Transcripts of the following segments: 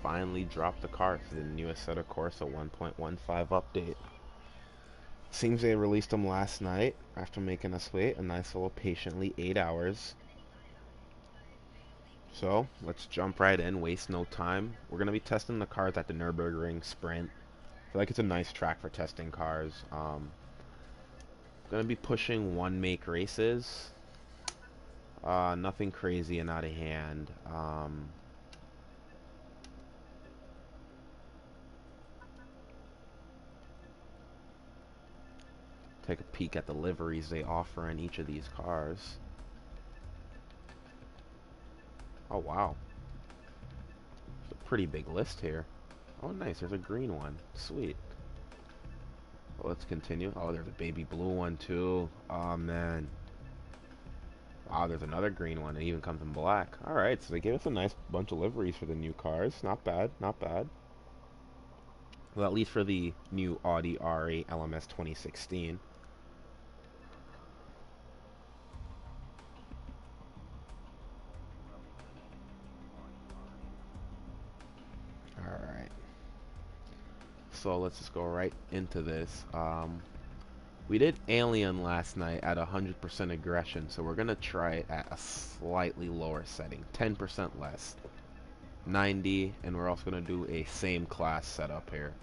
finally dropped the car for the new Assetto Corsa 1.15 update. Seems they released them last night after making us wait a nice little patiently 8 hours. So let's jump right in, waste no time. We're gonna be testing the cars at the Nürburgring Sprint. I feel like it's a nice track for testing cars. Gonna be pushing one make races. Nothing crazy and out of hand. Take a peek at the liveries they offer in each of these cars. Oh wow, it's a pretty big list here. Oh nice, there's a green one. Sweet. Well, let's continue. Oh, there's a baby blue one too. Oh man. Wow, there's another green one. It even comes in black. Alright, so they gave us a nice bunch of liveries for the new cars. Not bad, not bad. Well, at least for the new Audi R8 LMS 2016. Alright. So let's just go right into this. We did Alien last night at 100% aggression, so we're going to try it at a slightly lower setting, 10% less, 90, and we're also going to do a same class setup here.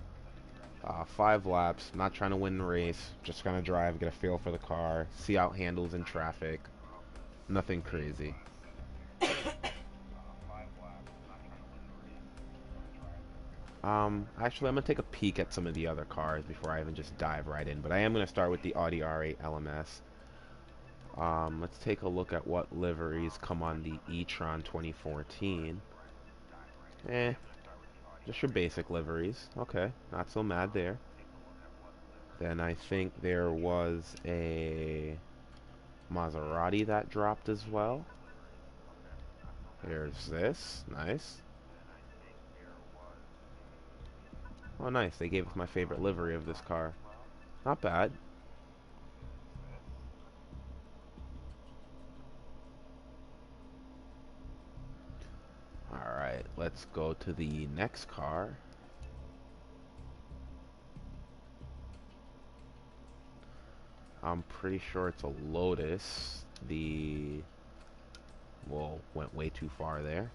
5 laps, not trying to win the race, just going to drive, get a feel for the car, see how it handles in traffic, nothing crazy. Actually, I'm going to take a peek at some of the other cars before I even just dive right in, but I am going to start with the Audi R8 LMS. Let's take a look at what liveries come on the e-tron 2014. Just your basic liveries. Okay, not so mad there. Then I think there was a Maserati that dropped as well. Here's this. Nice. Oh, nice. They gave us my favorite livery of this car. Not bad. Alright, let's go to the next car. I'm pretty sure it's a Lotus. Whoa, went way too far there.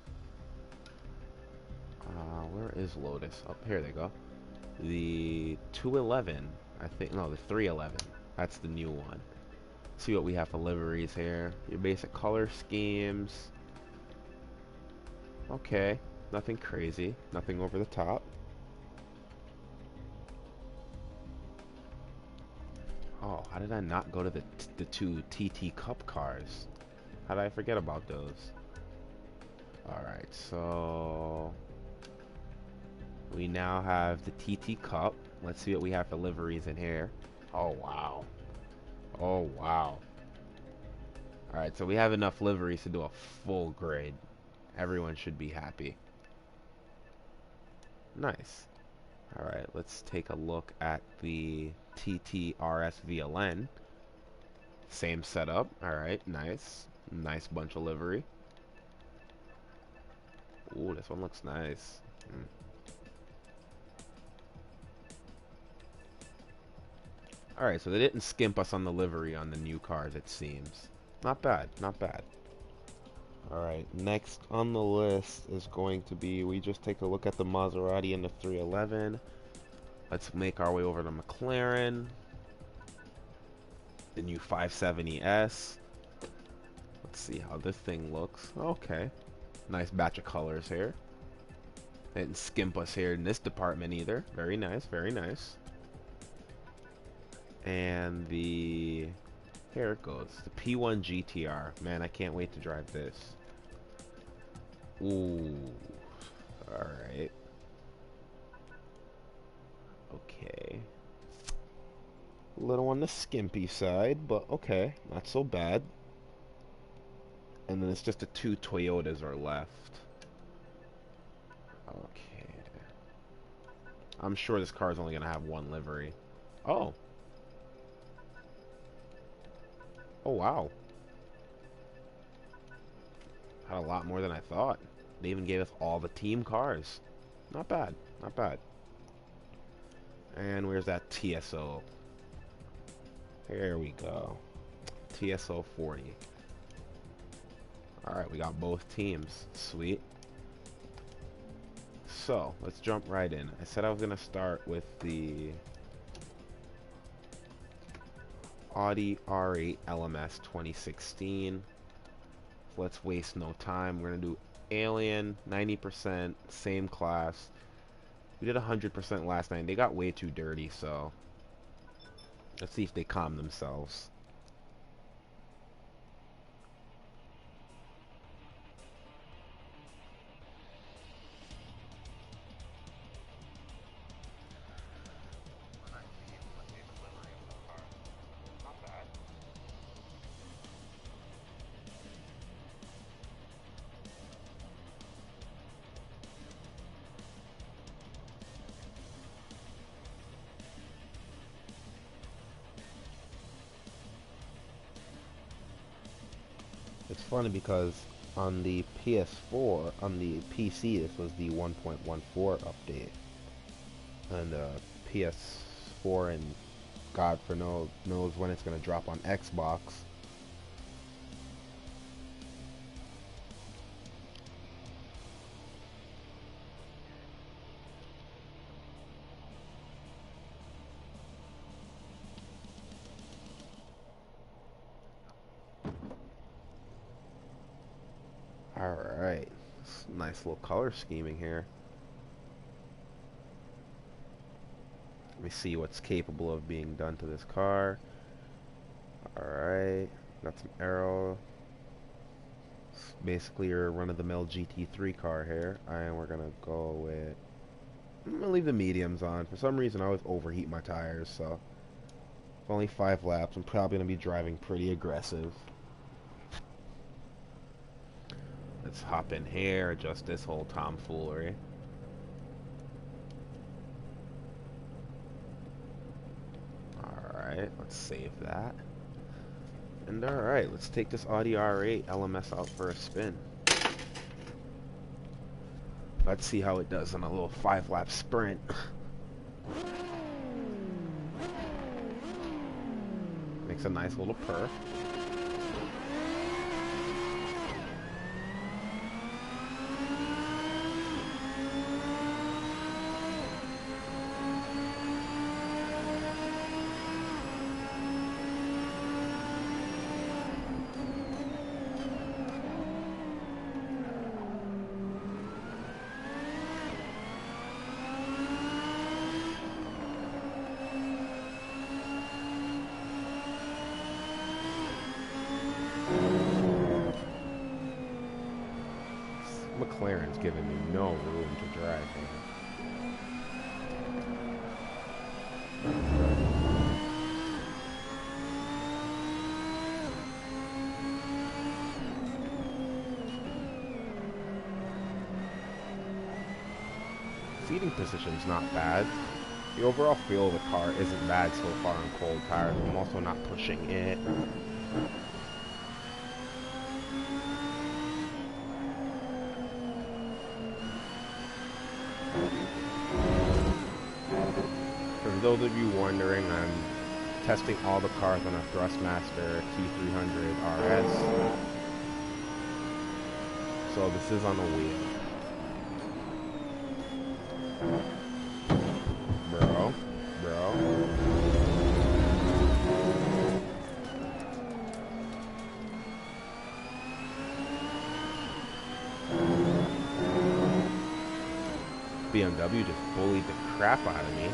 Where is Lotus? Oh, here they go. The 211, I think. No, the 311. That's the new one. See what we have for liveries here. Your basic color schemes. Okay, nothing crazy, nothing over the top. Oh, how did I not go to the two TT Cup cars? How did I forget about those? Alright, so we now have the TT Cup. Let's see what we have for liveries in here. Oh wow. Oh wow. Alright, so we have enough liveries to do a full grade. Everyone should be happy. Nice. Alright, let's take a look at the TTRS VLN. Same setup. Alright, nice. Nice bunch of livery. Ooh, this one looks nice. Alright, so they didn't skimp us on the livery on the new cars, it seems. Not bad, not bad. Alright, next on the list is going to be, we just take a look at the Maserati and the 311. Let's make our way over to Mclaren. The new 570S. Let's see how this thing looks. Okay. Nice batch of colors here. They didn't skimp us here in this department either. Very nice, very nice. And here it goes. The P1 GTR. Man, I can't wait to drive this. Ooh. Alright. Okay. A little on the skimpy side, but okay. Not so bad. And then it's just the 2 Toyotas are left. Okay. I'm sure this car is only going to have one livery. Oh. Oh, wow. Had a lot more than I thought. They even gave us all the team cars. Not bad. Not bad. And where's that TSO? Here we go. TSO 40. Alright, we got both teams. Sweet. So, let's jump right in. I said I was going to start with the Audi R8 LMS 2016. So let's waste no time. We're going to do Alien, 90%, same class. We did 100% last night. They got way too dirty, so let's see if they calm themselves. It's funny because on the PS4, on the PC, this was the 1.14 update, and PS4 and God for knows when it's gonna drop on Xbox. Alright, nice little color scheming here. Let me see what's capable of being done to this car. Alright, got some aero. It's basically your run-of-the-mill GT3 car here. And we're gonna go with... I'm gonna leave the mediums on. For some reason I always overheat my tires, so... It's only 5 laps. I'm probably gonna be driving pretty aggressive. Let's hop in here, adjust this whole tomfoolery. Alright, let's save that. And alright, let's take this Audi R8 LMS out for a spin. Let's see how it does on a little 5-lap sprint. Makes a nice little purr. Mclaren's giving me no room to drive here. Seating position's not bad. The overall feel of the car isn't bad so far on cold tires. I'm also not pushing it. For those of you wondering, I'm testing all the cars on a Thrustmaster T300 RS. So this is on a wheel. Bro. BMW just bullied the crap out of me.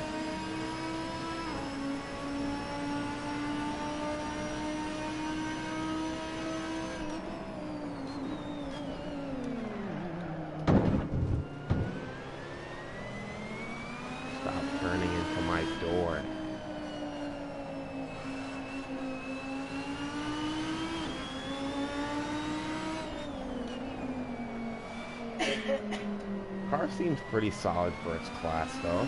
Stop turning into my door. Car seems pretty solid for its class though.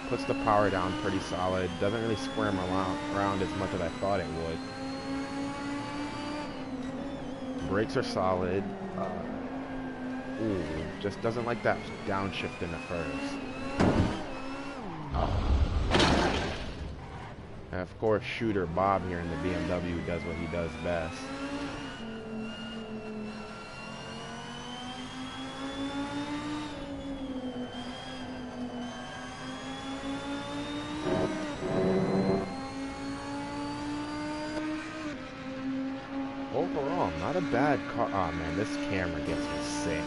Puts the power down pretty solid. Doesn't really squirm around as much as I thought it would. Brakes are solid. Ooh, just doesn't like that downshift in the first. And of course, Shooter Bob here in the BMW does what he does best. Overall, not a bad car. Oh man, this camera gets me sick.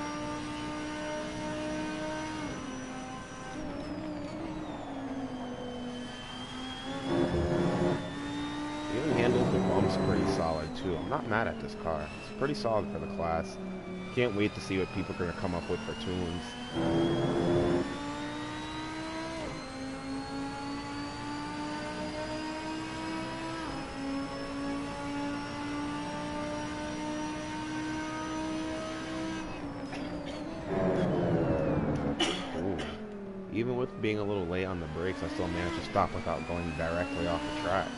Even handles the bumps pretty solid too. I'm not mad at this car. It's pretty solid for the class. Can't wait to see what people are going to come up with for tunes. Even with being a little late on the brakes, I still managed to stop without going directly off the track.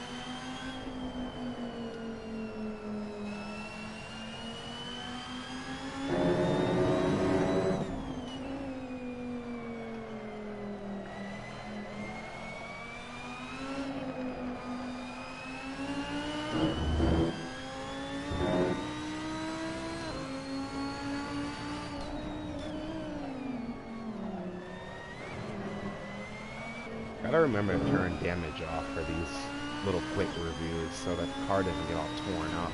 Gotta remember to turn damage off for these little quick reviews so that the car doesn't get all torn up.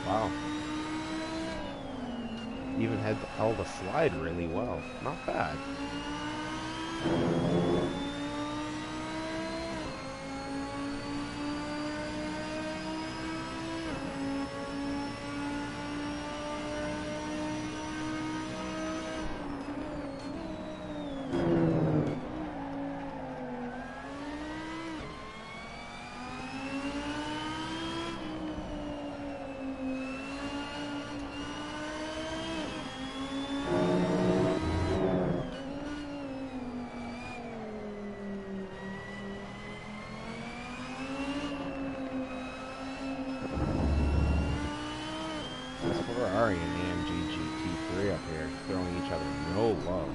Wow. Even held the slide really well. Not bad. Ferrari and AMG GT3 up here throwing each other no love.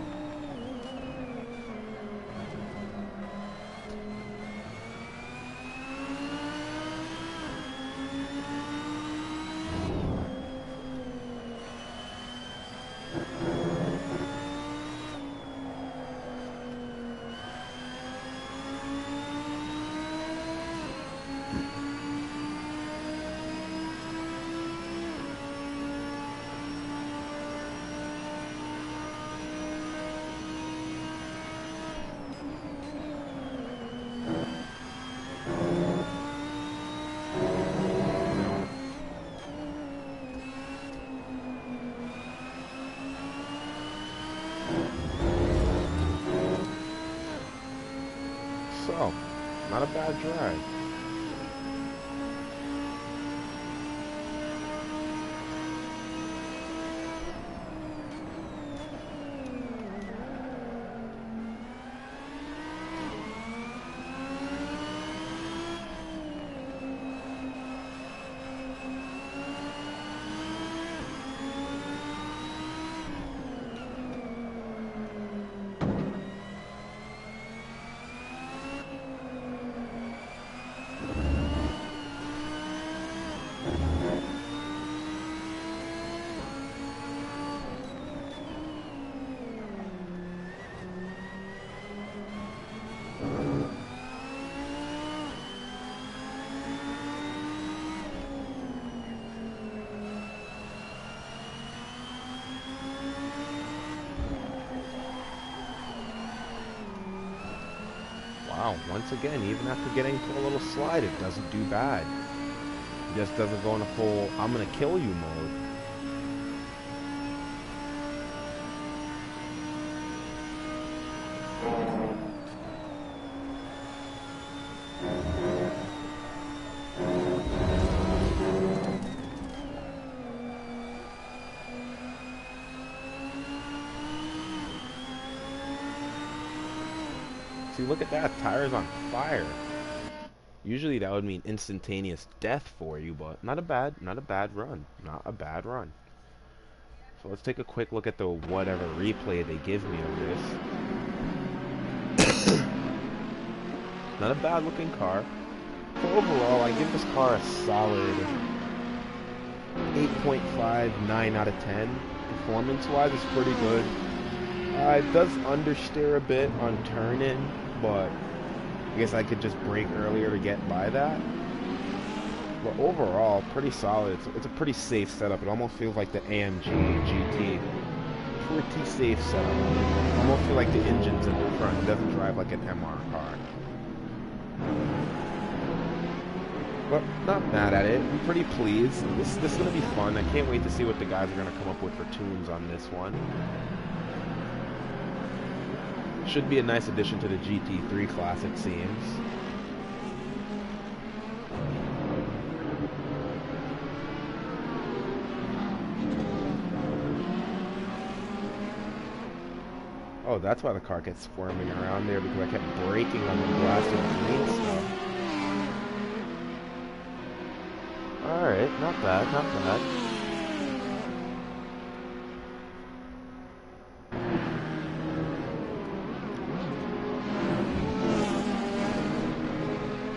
So, not a bad drive. Wow, once again, even after getting to a little slide, it doesn't do bad. It just doesn't go in a full, I'm gonna kill you mode. See, look at that. Tire's on fire. Usually that would mean instantaneous death for you, but not a bad run. Not a bad run. So let's take a quick look at the whatever replay they give me of this. Not a bad looking car. So overall, I give this car a solid 8.5, 9 out of 10. Performance-wise, it's pretty good. It does understeer a bit on turn-in, but I guess I could just brake earlier to get by that. But overall, pretty solid. It's a pretty safe setup. It almost feels like the AMG GT. Pretty safe setup. Almost feel like the engine's in the front. It doesn't drive like an MR car. But not mad at it. I'm pretty pleased. This is going to be fun. I can't wait to see what the guys are going to come up with for tunes on this one. Should be a nice addition to the GT3 class, it seems. Oh, that's why the car gets squirming around there, because I kept braking on the blasted green stuff. Alright, not bad, not bad.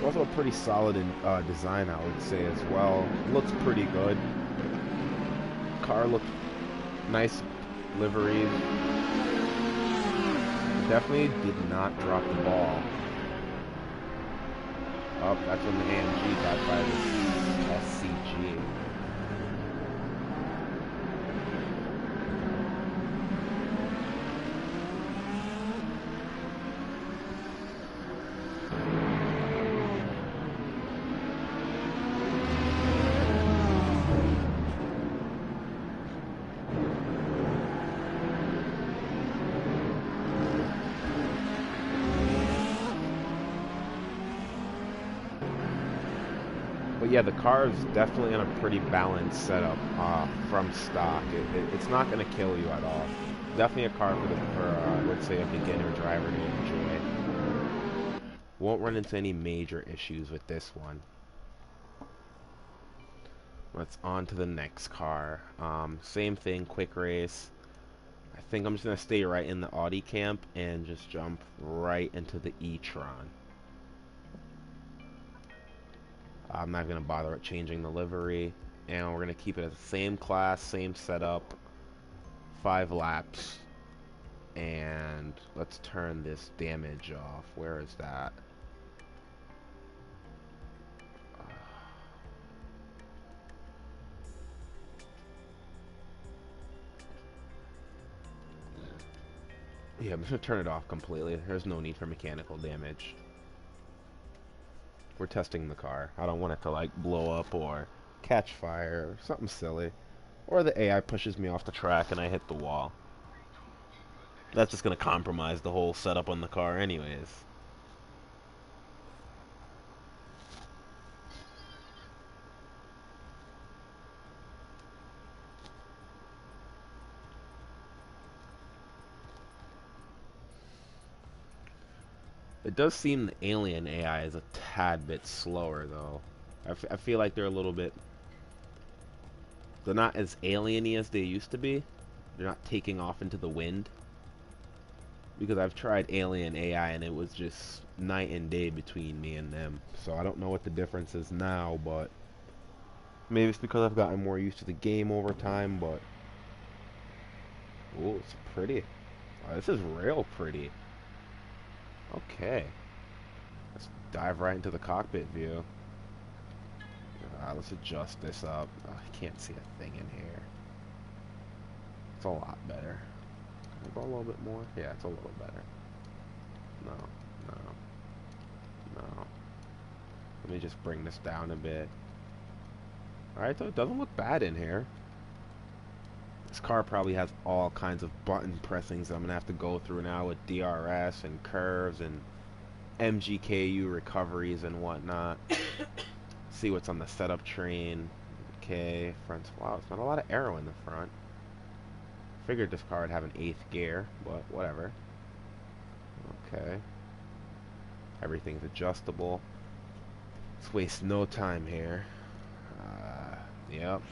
Also a pretty solid in design, I would say, as well. Looks pretty good. Car looked nice, liveries. Definitely did not drop the ball. Oh, that's when the AMG got by the SCG. But yeah, the car is definitely on a pretty balanced setup from stock. It's not going to kill you at all. Definitely a car for let's say, a beginner driver to enjoy. Won't run into any major issues with this one. Let's on to the next car. Same thing, quick race. I think I'm just going to stay right in the Audi camp and just jump right into the e-tron. I'm not going to bother changing the livery, and we're going to keep it as the same class, same setup, 5 laps, and let's turn this damage off. Where is that? Yeah, I'm just going to turn it off completely. There's no need for mechanical damage. We're testing the car. I don't want it to like blow up or catch fire or something silly. Or the AI pushes me off the track and I hit the wall. That's just going to compromise the whole setup on the car anyways. It does seem the alien AI is a tad bit slower though. I feel like they're a little bit... They're not as alien-y as they used to be. They're not taking off into the wind. Because I've tried alien AI and it was just night and day between me and them. So I don't know what the difference is now, but maybe it's because I've gotten more used to the game over time, but... Ooh, it's pretty. Oh, this is real pretty. Okay. Let's dive right into the cockpit view. Let's adjust this up. Oh, I can't see a thing in here. It's a lot better. Can I go a little bit more? Yeah, it's a little better. No, no, no. Let me just bring this down a bit. Alright, so it doesn't look bad in here. This car probably has all kinds of button pressings that I'm going to have to go through now with DRS and curves and MGKU recoveries and whatnot. See what's on the setup train. Okay, front. Wow, it's not a lot of aero in the front. Figured this car would have an 8th gear, but whatever. Okay. Everything's adjustable. Let's waste no time here. Yep.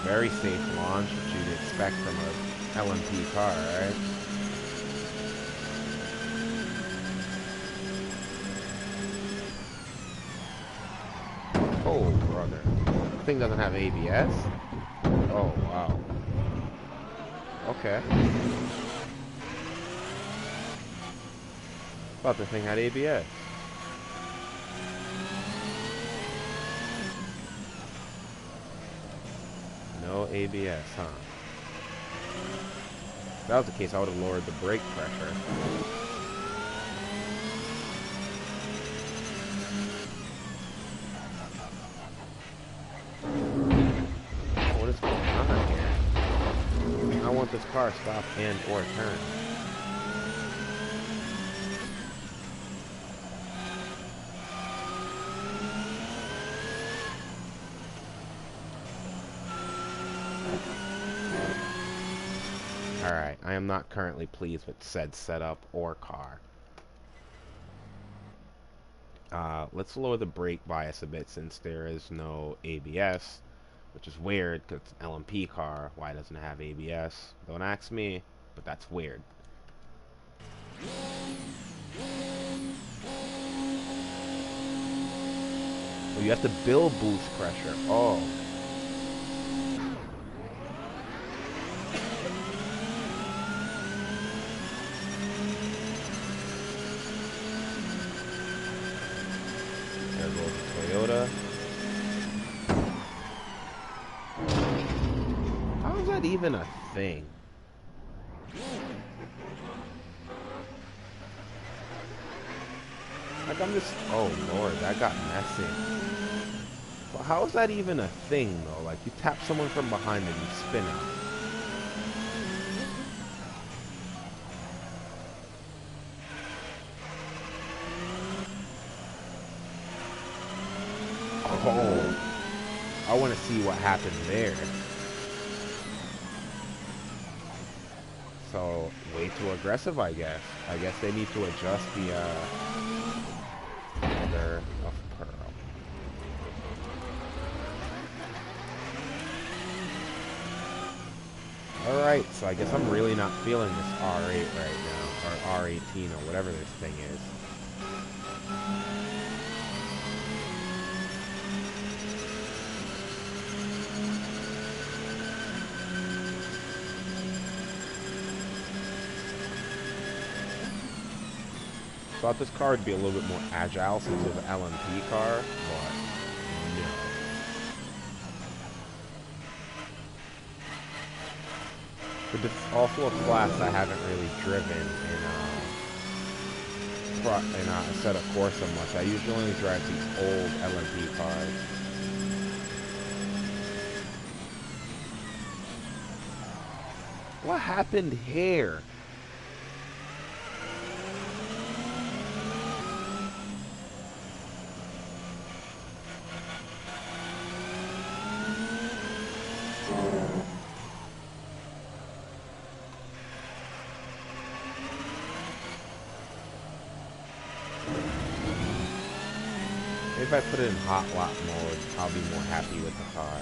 Very safe launch, which you'd expect from a LMP car, right? Oh, brother. The thing doesn't have ABS? Oh, wow. Okay. Thought the thing had ABS. No ABS, huh? If that was the case, I would have lowered the brake pressure. What is going on here? I want this car stop and or turn. Alright, I am not currently pleased with said setup or car. Let's lower the brake bias a bit since there is no ABS, which is weird because it's an LMP car. Why doesn't it have ABS? Don't ask me, but that's weird. Oh, you have to build boost pressure. Oh. There goes the Toyota. How is that even a thing? Like I'm just... Oh lord, that got messy. Well, how is that even a thing though? Like you tap someone from behind and you spin out. Oh, I want to see what happened there. So, way too aggressive, I guess. I guess they need to adjust the mother of pearl. Alright, so I guess I'm really not feeling this R8 right now, or R18, or whatever this thing is. Thought this car would be a little bit more agile since it was an LMP car, but no. But it's also a class I haven't really driven in Assetto Corsa much. I usually only drive these old LMP cars. What happened here? If I put it in hot lap mode, I'll be more happy with the car.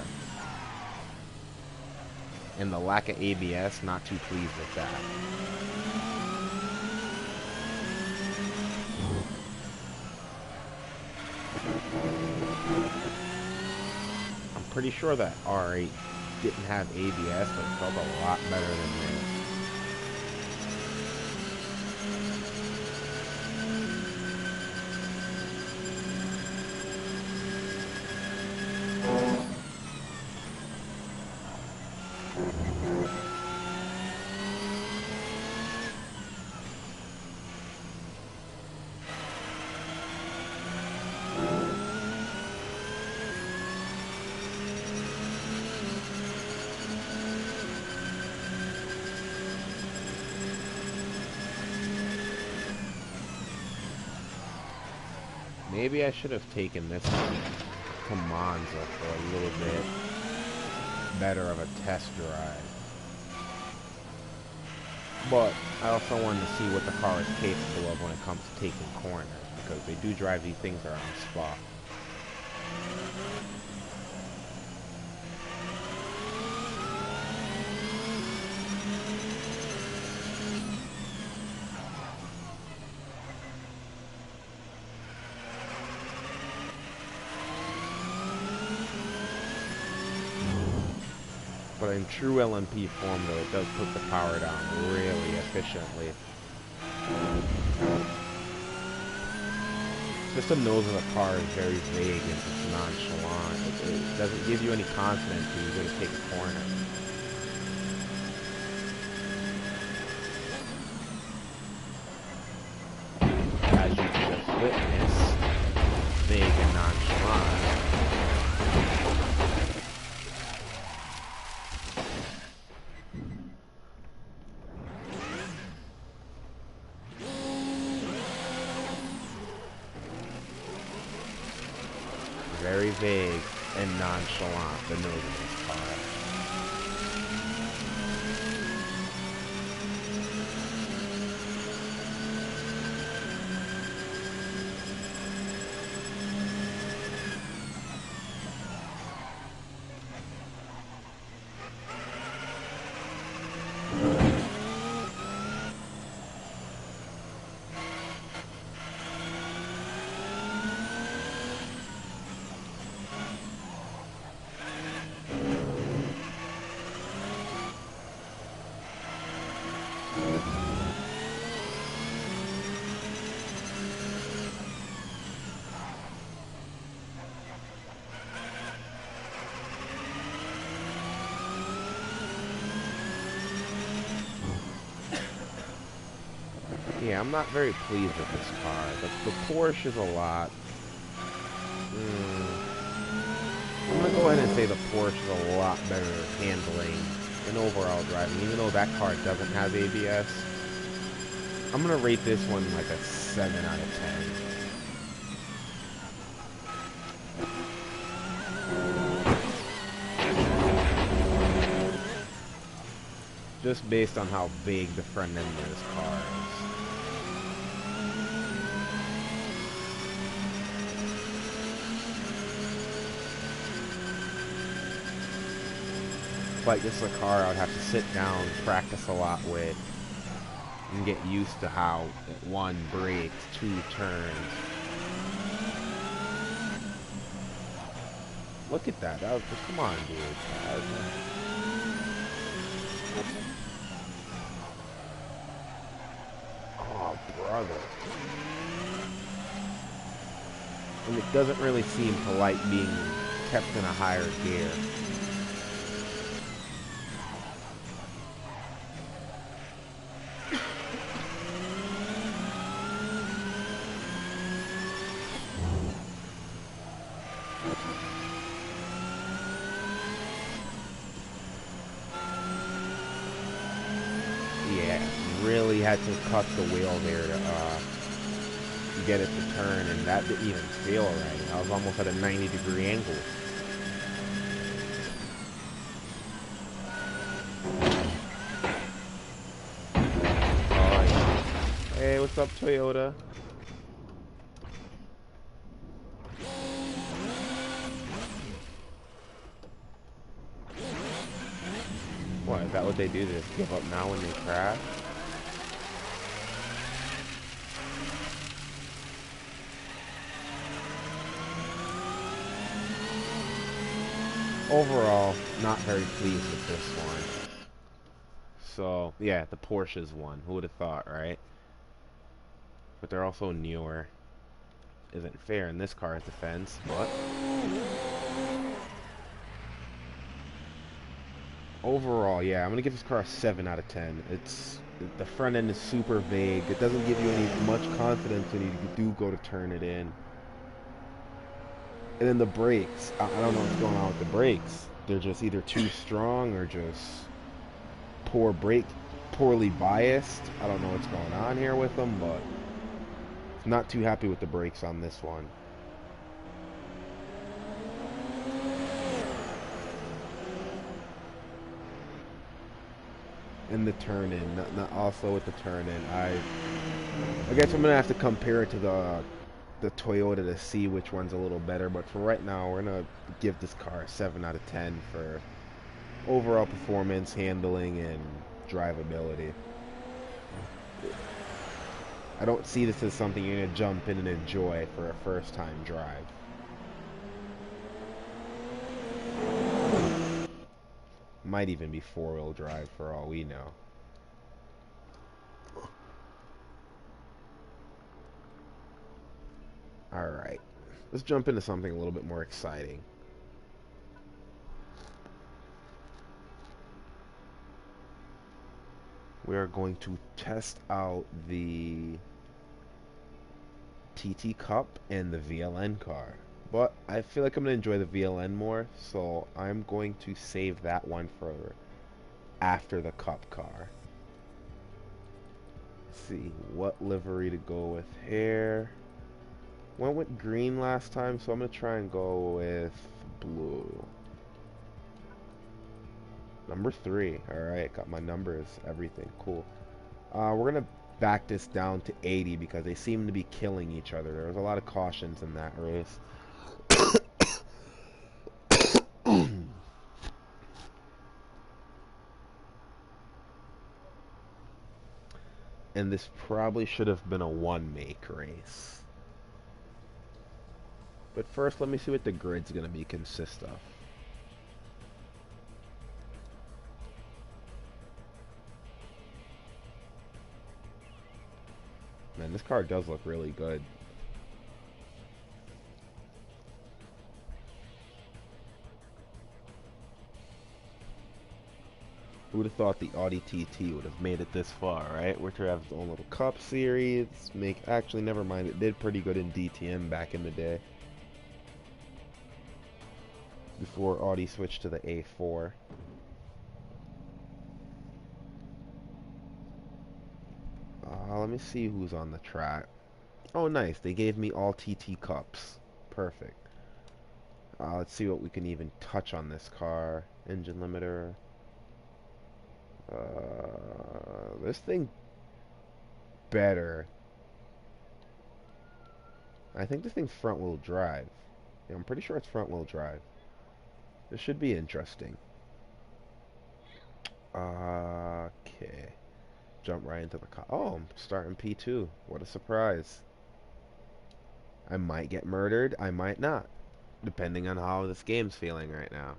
And the lack of ABS, not too pleased with that. I'm pretty sure that R8 didn't have ABS, but it felt a lot better than this. Maybe I should have taken this one. to Monza for a little bit better of a test drive. But I also wanted to see what the car is capable of when it comes to taking corners, because they do drive these things around Spa. But in true LMP form, though, it does put the power down really efficiently. Just the nose of the car is very vague and just nonchalant. It doesn't give you any confidence when you're going to take a corner. As you just witnessed, vague and nonchalant. Very vague and nonchalant, the nose of this car. Yeah, I'm not very pleased with this car. The Porsche is a lot. I'm going to go ahead and say the Porsche is a lot better handling and overall driving, even though that car doesn't have ABS. I'm going to rate this one like a 7 out of 10. Just based on how big the front end of this car is. Like, this is a car I would have to sit down, practice a lot with, and get used to how one brakes, two turns. Look at that. That was, come on, dude. Oh, brother. And it doesn't really seem to like being kept in a higher gear. Really had to cut the wheel there to get it to turn, and that didn't even feel right. I was almost at a 90-degree angle. Oh, yeah. Hey, what's up, Toyota? What, is that what they do? They just give up now when they crash? Overall, not very pleased with this one. So, yeah, the Porsches won. Who would have thought, right? But they're also newer. Isn't fair in this car's defense, but overall, yeah, I'm gonna give this car a 7 out of 10. The front end is super vague. It doesn't give you much confidence when you do go to turn it in. And then the brakes, I don't know what's going on with the brakes. They're just either too strong or just poorly biased. I don't know what's going on here with them, but not too happy with the brakes on this one. and the turn in, not also with the turn in. I guess I'm gonna have to compare it to the Toyota to see which one's a little better. But for right now, we're gonna give this car a 7 out of 10 for overall performance, handling, and drivability. I don't see this as something you're gonna jump in and enjoy for a first time drive. Might even be 4-wheel drive for all we know. Alright, let's jump into something a little bit more exciting. We are going to test out the TT Cup and the VLN car. But I feel like I'm going to enjoy the VLN more, so I'm going to save that one for after the Cup car. Let's see what livery to go with here. Went with green last time, so I'm going to try and go with blue. Number 3. Alright, got my numbers, everything. Cool. We're going to back this down to 80 because they seem to be killing each other. There was a lot of cautions in that race. And this probably should have been a one-make race. But first, let me see what the grid's going to consist of. Man, this car does look really good. Who would have thought the Audi TT would have made it this far, right? We're to have its own little Cup series. Actually, never mind. It did pretty good in DTM back in the day. Before Audi switched to the A4. Let me see who's on the track. Oh, nice. They gave me all TT Cups. Perfect. Let's see what we can even touch on this car. Engine limiter. This thing better. I think this thing's front wheel drive. Yeah, I'm pretty sure it's front wheel drive. This should be interesting. Okay. Jump right into the car. Oh, I'm starting P2. What a surprise. I might get murdered. I might not. Depending on how this game's feeling right now.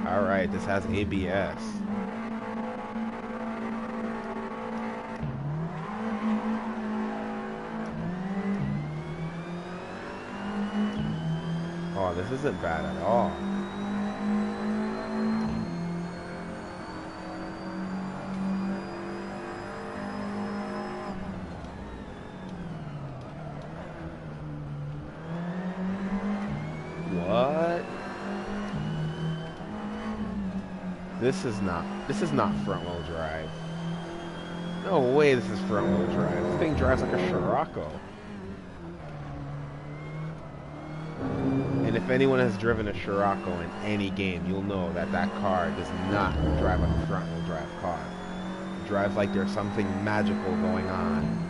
Alright, this has ABS. Oh, this isn't bad at all. What? This is not front wheel drive. No way this is front wheel drive. This thing drives like a Scirocco. And if anyone has driven a Scirocco in any game, you'll know that that car does not drive like a front wheel drive car. It drives like there's something magical going on.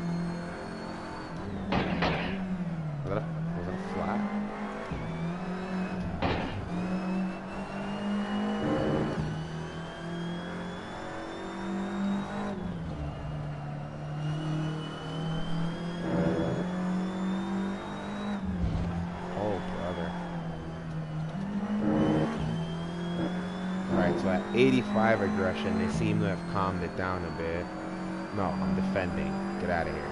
Was that a flat? So at 85 aggression, they seem to have calmed it down a bit. No, I'm defending. Get out of here.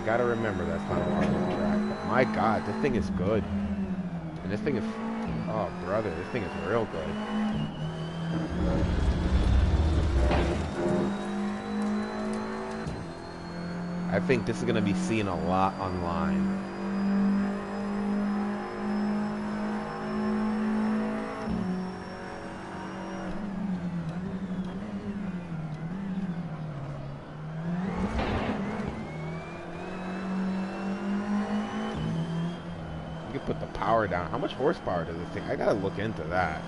Gotta remember that's not a long track. But my God, this thing is good. And this thing is... Oh, brother, this thing is real good. I think this is going to be seen a lot online. could put the power down. How much horsepower does this thing? I gotta look into that.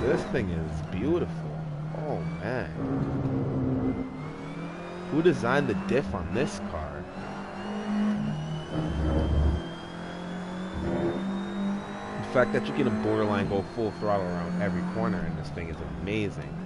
This thing is beautiful. Oh man. Who designed the diff on this car? The fact that you can borderline go full throttle around every corner in this thing is amazing.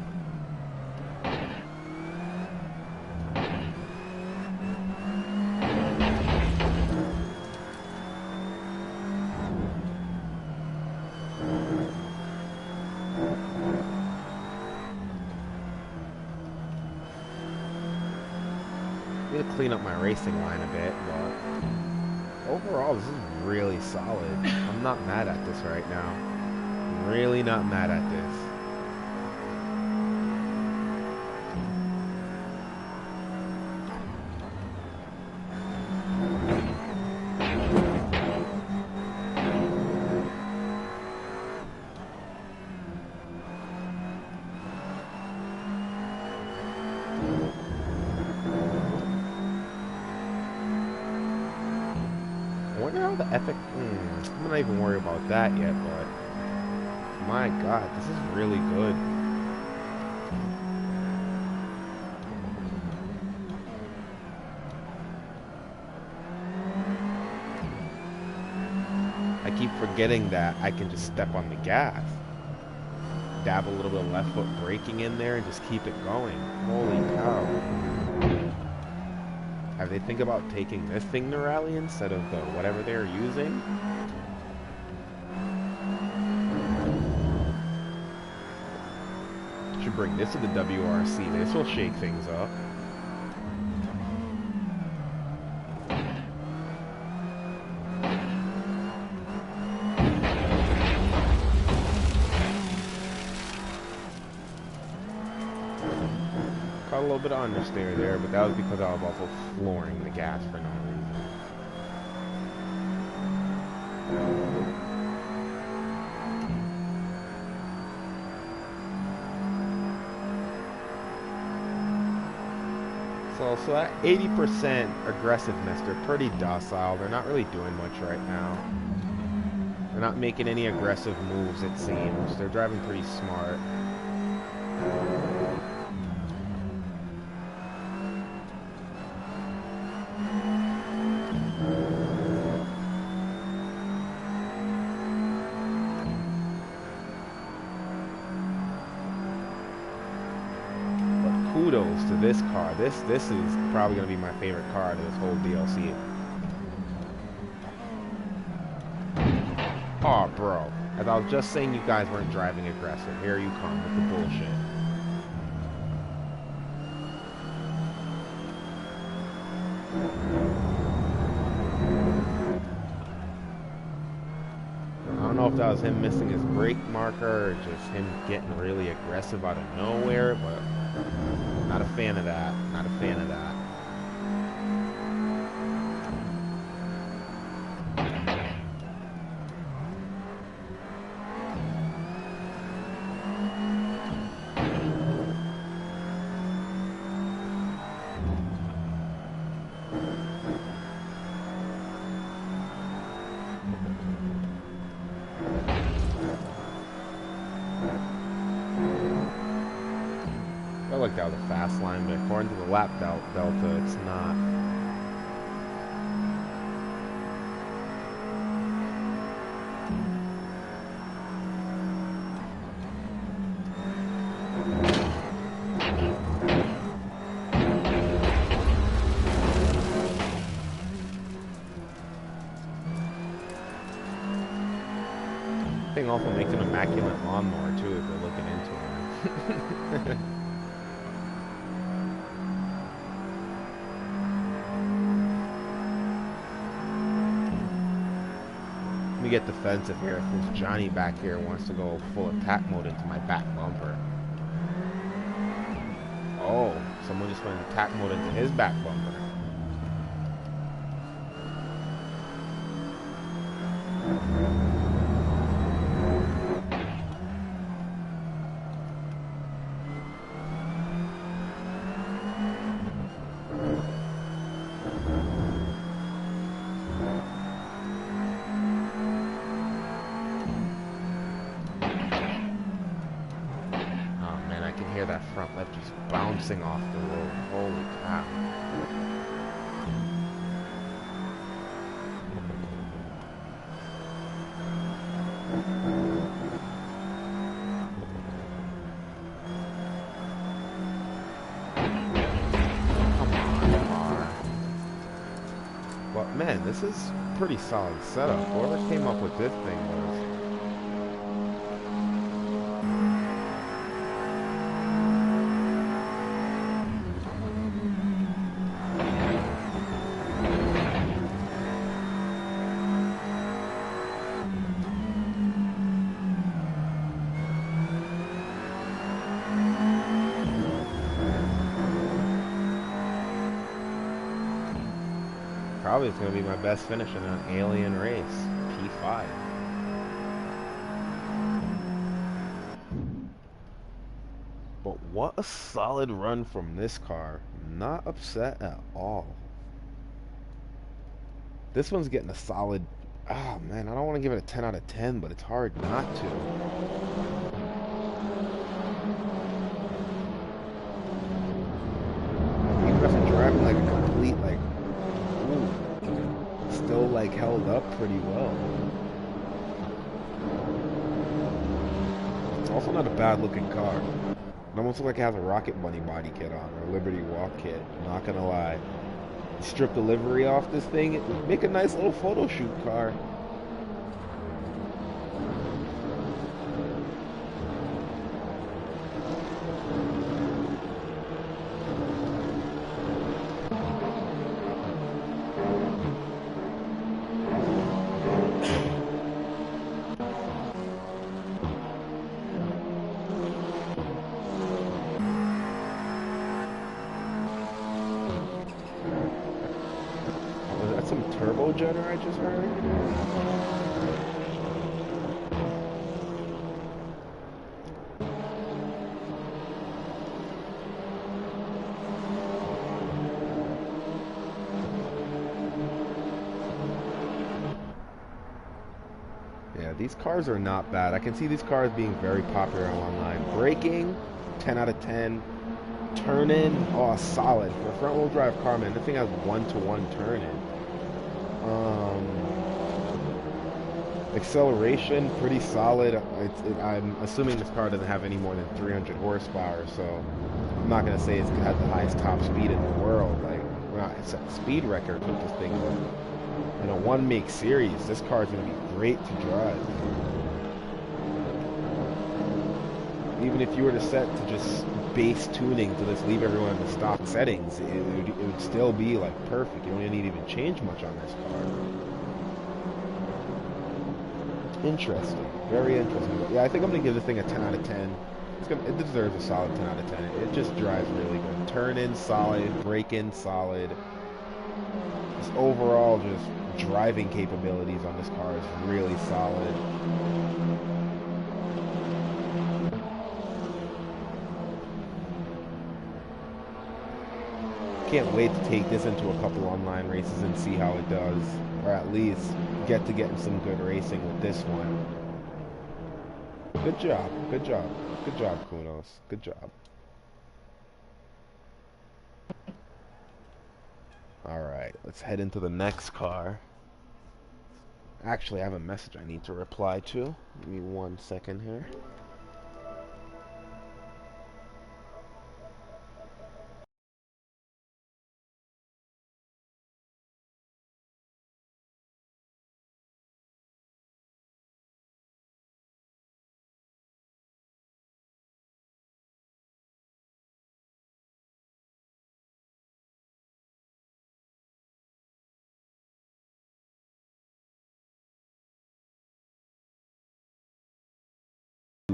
I'm gonna clean up my racing line a bit, but overall this is really solid. I'm not mad at this right now. I'm really not mad at this. I wonder how the epic... I'm not even worried about that yet, but... My god, this is really good. I keep forgetting that I can just step on the gas. Dab a little bit of left foot braking in there and just keep it going. Holy cow. Have they think about taking this thing to rally instead of the whatever they're using? Should bring this to the WRC. This will shake things up. Caught a little bit of understeer there, but that was because I was also flooring the gas for no reason. So at 80% aggressiveness, they're pretty docile. They're not really doing much right now. They're not making any aggressive moves, it seems. They're driving pretty smart. Kudos to this car. This is probably going to be my favorite car out of this whole DLC. Oh, bro. As I was just saying you guys weren't driving aggressive. Here you come with the bullshit. I don't know if that was him missing his brake marker or just him getting really aggressive out of nowhere, but not a fan of that. Not a fan of that. I like that was a fast line, but according to the lap delta, it's not. Thing also makes an immaculate lawnmower too if you're looking into it. Let me get defensive here since Johnny back here wants to go full attack mode into my back bumper. Oh, someone just went attack mode into his back bumper. hear that front lip just bouncing off the road. Holy cow. Come on, car. But man, this is pretty solid setup. Whoever came up with this thing was... Probably it's going to be my best finish in an alien race. P5. But what a solid run from this car. Not upset at all. This one's getting a solid... Oh man, I don't want to give it a 10 out of 10, but it's hard not to. Even after driving like a complete, like... Ooh. Still like held up pretty well. It's also not a bad looking car. It almost looks like it has a Rocket Bunny body kit on, or a Liberty Walk kit, not gonna lie. Strip the livery off this thing, it would make a nice little photo shoot car. Some turbo jetter I just heard. Yeah, these cars are not bad. I can see these cars being very popular online. Braking, 10 out of 10. Turn in, oh, solid. For a front wheel drive car, man, this thing has 1-to-1 turn in. Acceleration, pretty solid. I'm assuming this car doesn't have any more than 300 horsepower, so I'm not going to say it's got the highest top speed in the world. Like, well, it's a speed record with this thing, but in a one-make series, this car is going to be great to drive. Even if you were to set to just base tuning to just leave everyone in the stock settings, it would still be like perfect. You don't need to even change much on this car. Interesting. Very interesting. Yeah, I think I'm going to give this thing a 10 out of 10. It deserves a solid 10 out of 10. It just drives really good. Turn in solid, brake in solid. Just overall, just driving capabilities on this car is really solid. Can't wait to take this into a couple online races and see how it does, or at least get in some good racing with this one. Good job, good job, good job, Kunos, good job. Alright, let's head into the next car. Actually, I have a message I need to reply to. Give me 1 second here.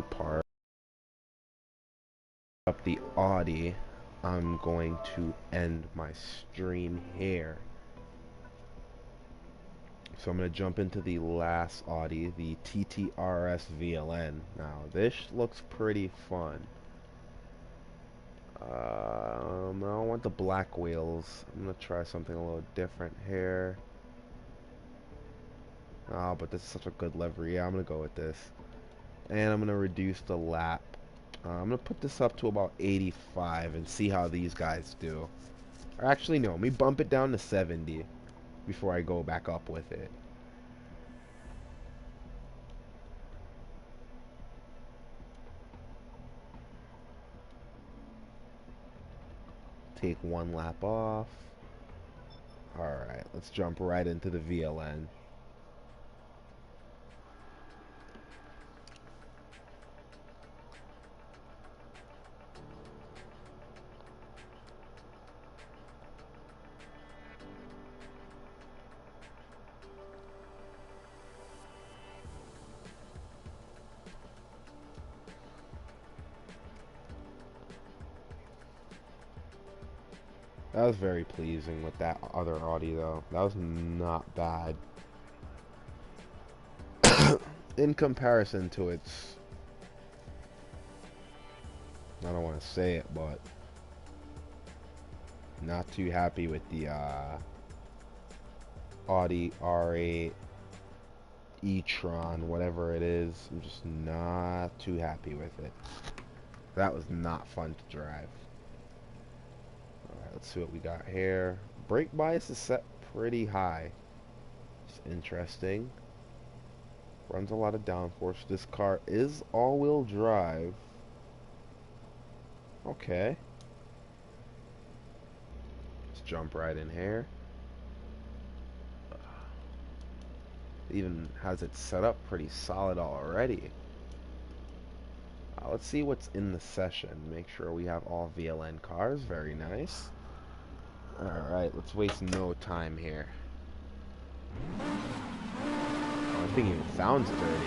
Part up the Audi, I'm going to end my stream here. So I'm going to jump into the last Audi, the TTRS VLN. Now this looks pretty fun. I don't want the black wheels. I'm going to try something a little different here. Oh, but this is such a good livery. Yeah, I'm going to go with this. And I'm going to reduce the lap I'm gonna put this up to about 85 and see how these guys do. Or actually, no, let me bump it down to 70 before I go back up with it. Take one lap off. Alright, let's jump right into the VLN. That was very pleasing with that other Audi though. That was not bad. In comparison to its, I don't want to say it, but not too happy with the Audi R8 e-tron, whatever it is. I'm just not too happy with it. That was not fun to drive. Alright, let's see what we got here. Brake bias is set pretty high. It's interesting. Runs a lot of downforce. This car is all-wheel drive. Okay. Let's jump right in here. Even has it set up pretty solid already. Let's see what's in the session. Make sure we have all VLN cars. Very nice. Alright, let's waste no time here. Oh, I think it even sounds dirty.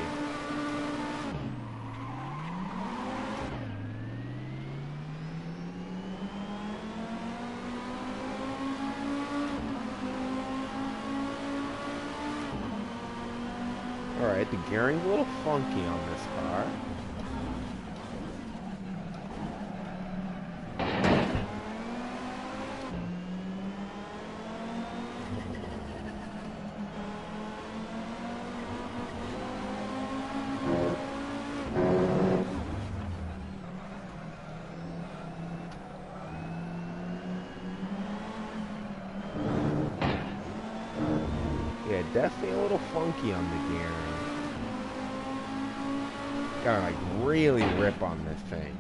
Alright, the gearing's a little funky on this car. Yeah, definitely a little funky on the gearing. Gotta like really rip on this thing.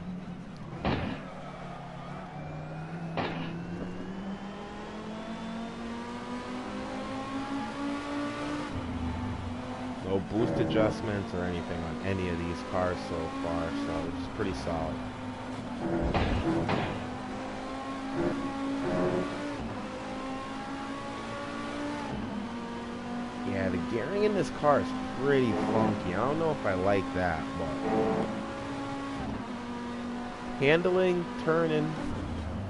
No boost adjustments or anything on any of these cars so far, so it's pretty solid. Yeah, the gearing in this car is pretty funky. I don't know if I like that, but handling, turning,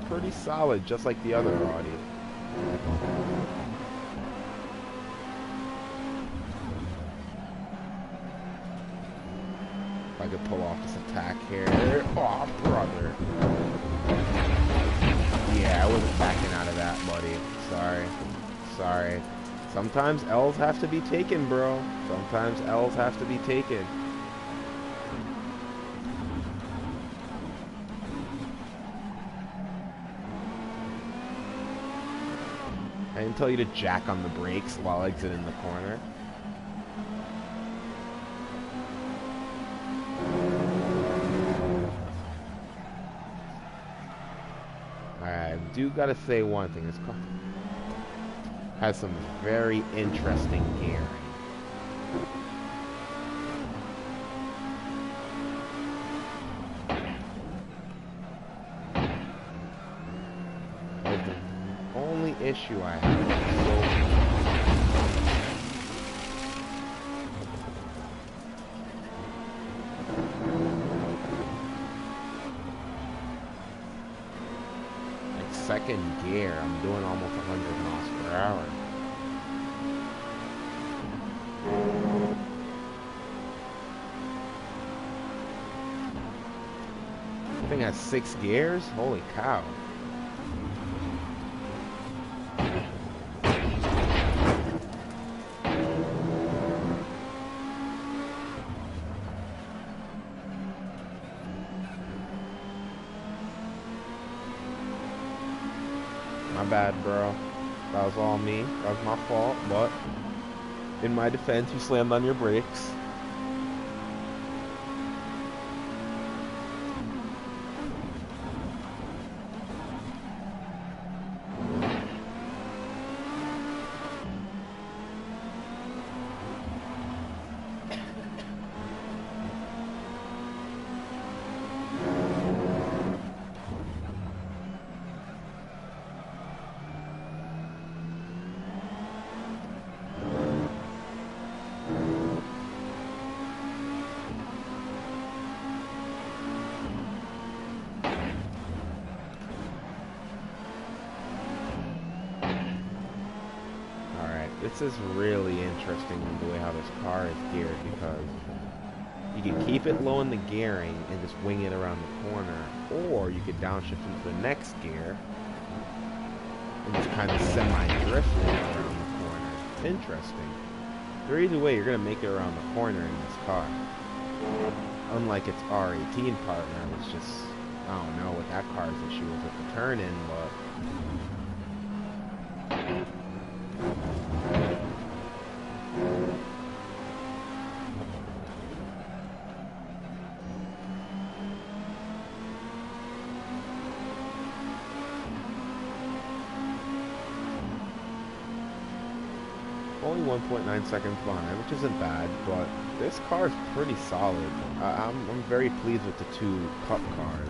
pretty solid, just like the other Audi. If I could pull off this attack here. Oh, brother. Yeah, I wasn't backing out of that, buddy. Sorry. Sorry. Sometimes L's have to be taken, bro. Sometimes L's have to be taken. I didn't tell you to jack on the brakes while exiting the corner. Alright, I do gotta say one thing. This car has some very interesting gearing. But the only issue I have is like second gear, I'm doing almost 100 miles per hour. This thing has 6 gears? Holy cow. My bad, bro. That was all me. That was my fault, but in my defense, you slammed on your brakes. This is really interesting the way how this car is geared, because you can keep it low in the gearing and just wing it around the corner, or you could downshift into the next gear and just kind of semi-drift it around the corner. Interesting. Either way, you're going to make it around the corner in this car. Unlike its R18 partner, which just, I don't know what that car's issue was with the turn-in, but... Only 1.9 seconds behind, which isn't bad, but this car is pretty solid. I'm very pleased with the two Cup cars.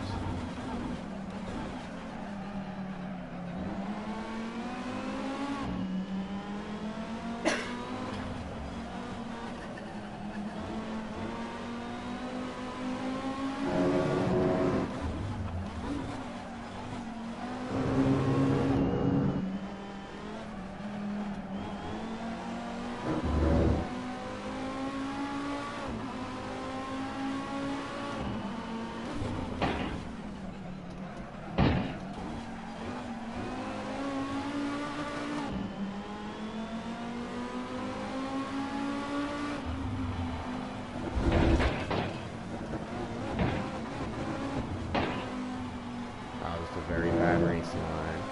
Very bad racing line.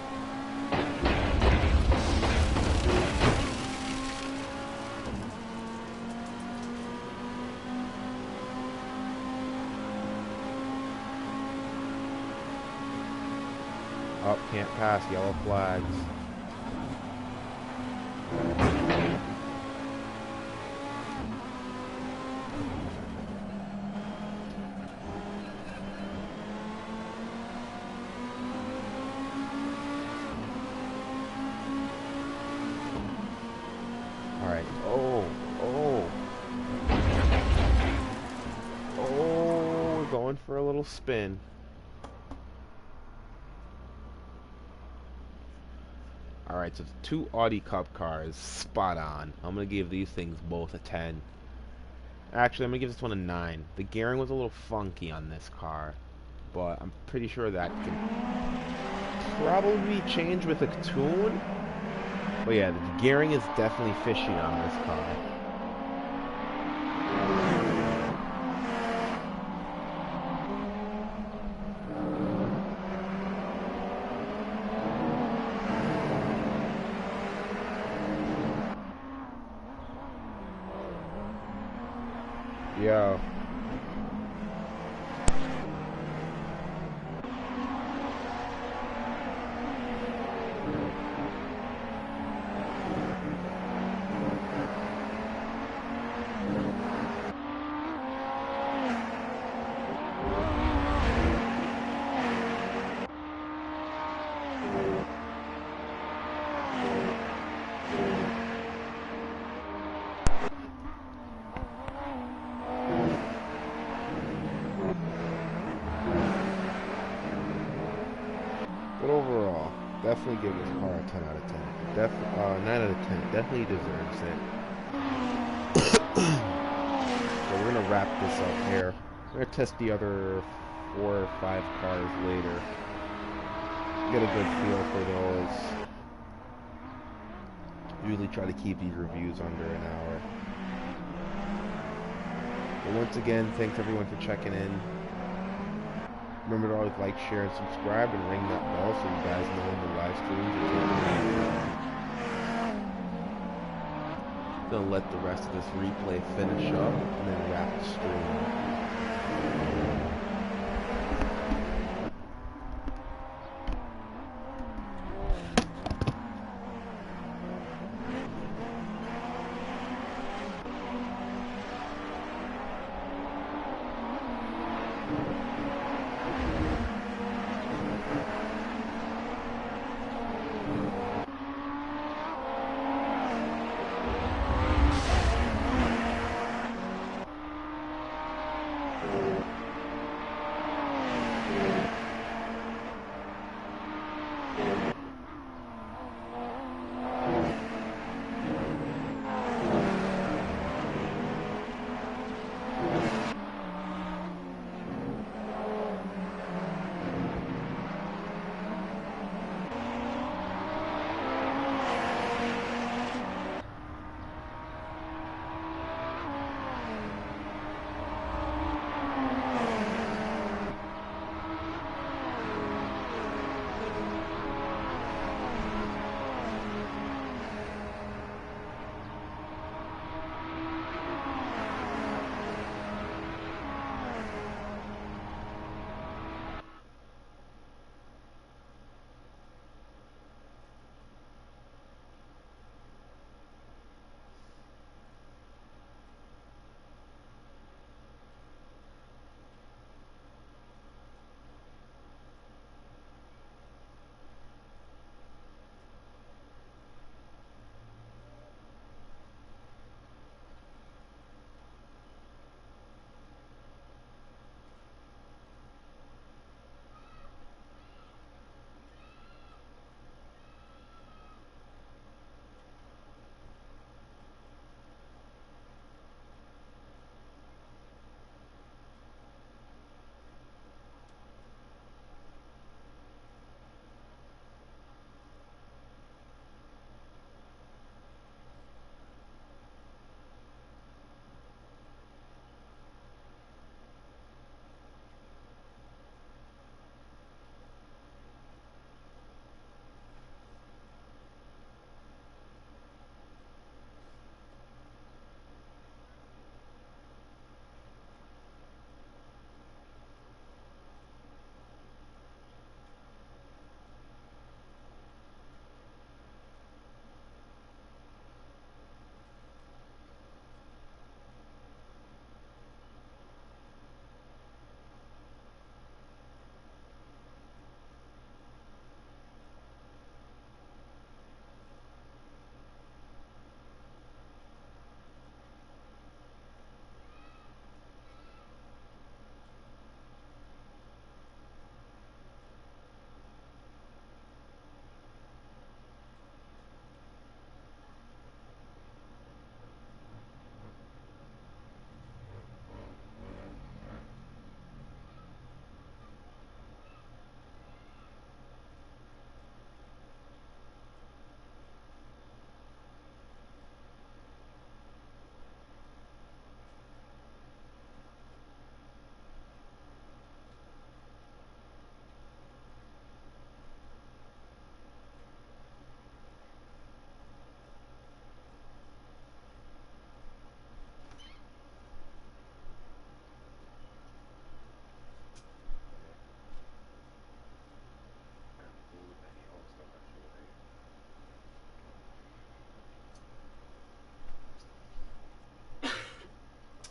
Oh, can't pass, yellow flags. For a little spin. Alright, so the two Audi Cup cars, spot on. I'm going to give these things both a 10. Actually, I'm going to give this one a 9. The gearing was a little funky on this car, but I'm pretty sure that can probably be changed with a tune. But yeah, the gearing is definitely fishy on this car. Yo. But overall, definitely give this car a 10 out of 10. 9 out of 10. Definitely deserves it. So we're going to wrap this up here. We're going to test the other 4 or 5 cars later. Get a good feel for those. Usually try to keep these reviews under an hour. But once again, thanks everyone for checking in. Remember to always like, share, and subscribe, and ring that bell so you guys know when the live streams are taking place. Gonna let the rest of this replay finish up and then wrap the stream.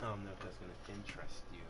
I don't know if that's going to interest you.